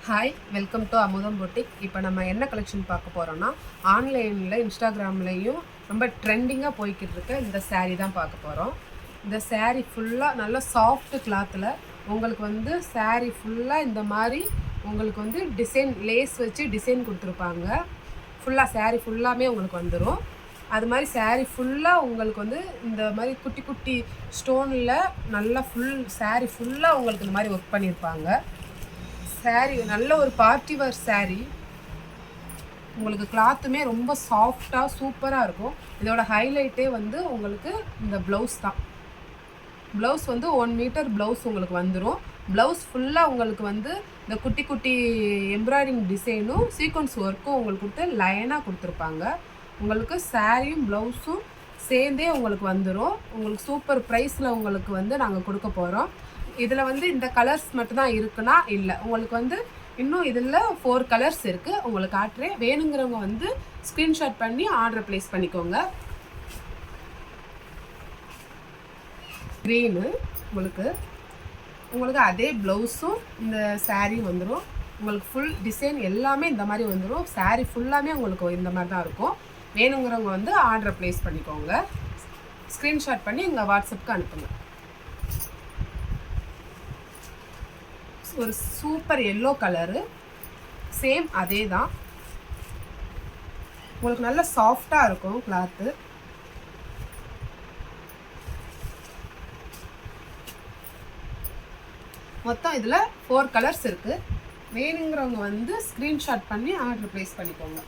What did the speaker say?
Hi, welcome to அமுதம் boutique. இப்போ நம்ம என்ன கலெக்ஷன் பார்க்க போகிறோன்னா, ஆன்லைனில் இன்ஸ்டாகிராம்லேயும் ரொம்ப ட்ரெண்டிங்காக போய்கிட்டு இருக்க இந்த saree தான் பார்க்க போகிறோம். இந்த saree ஃபுல்லாக நல்ல சாஃப்ட் கிளாத்தில் உங்களுக்கு வந்து saree ஃபுல்லாக இந்த மாதிரி உங்களுக்கு வந்து டிசைன் லேஸ் வச்சு டிசைன் கொடுத்துருப்பாங்க. ஃபுல்லாக saree ஃபுல்லாமே உங்களுக்கு வந்துடும். அது மாதிரி saree ஃபுல்லாக உங்களுக்கு வந்து இந்த மாதிரி குட்டி குட்டி ஸ்டோனில் நல்லா saree ஃபுல்லாக உங்களுக்கு இந்த மாதிரி ஒர்க் பண்ணியிருப்பாங்க. saree நல்ல ஒரு பார்ட்டி வேர் saree. உங்களுக்கு கிளாத்துமே ரொம்ப சாஃப்டாக சூப்பராக இருக்கும். இதோட ஹைலைட்டே வந்து உங்களுக்கு இந்த ப்ளவுஸ் தான். ப்ளவுஸ் வந்து 1 மீட்டர் ப்ளவுஸ் உங்களுக்கு வந்துடும். ப்ளவுஸ் ஃபுல்லாக உங்களுக்கு வந்து இந்த குட்டி குட்டி எம்ப்ராய்டிங் டிசைனும் சீக்வன்ஸ் ஒர்க்கும் உங்களுக்கு கொடுத்து லைனாக கொடுத்துருப்பாங்க. உங்களுக்கு சாரியும் ப்ளவுஸும் சேர்ந்தே உங்களுக்கு வந்துடும். உங்களுக்கு சூப்பர் ப்ரைஸில் உங்களுக்கு வந்து நாங்கள் கொடுக்க போகிறோம். இதில் வந்து இந்த கலர்ஸ் மட்டும்தான் இருக்குன்னா இல்லை, உங்களுக்கு வந்து இன்னும் இதில் 4 கலர்ஸ் இருக்குது. உங்களுக்கு காட்டுறேன். வேணுங்கிறவங்க வந்து ஸ்க்ரீன்ஷாட் பண்ணி ஆர்டர் ப்ளேஸ் பண்ணிக்கோங்க. க்ரீனு உங்களுக்கு அதே ப்ளவுஸும் இந்த சாரியும் வந்துடும். உங்களுக்கு ஃபுல் டிசைன் எல்லாமே இந்த மாதிரி வந்துடும். சாரீ ஃபுல்லாமே உங்களுக்கு இந்த மாதிரி தான் இருக்கும். வேணுங்கிறவங்க வந்து ஆர்டர் ப்ளேஸ் பண்ணிக்கோங்க. ஸ்க்ரீன்ஷாட் பண்ணி எங்கள் வாட்ஸ்அப்புக்கு அனுப்புங்க. ஒரு சூப்பர் எல்லோ கலரு, சேம் அதே தான். உங்களுக்கு நல்ல சாஃப்டாக இருக்கும் கிளாத்து. மொத்தம் இதில் 4 கலர்ஸ் இருக்குது. வேணுங்கிறவங்க வந்து ஸ்க்ரீன்ஷாட் பண்ணி ஆர்டர் ப்ளேஸ் பண்ணிக்கோங்க.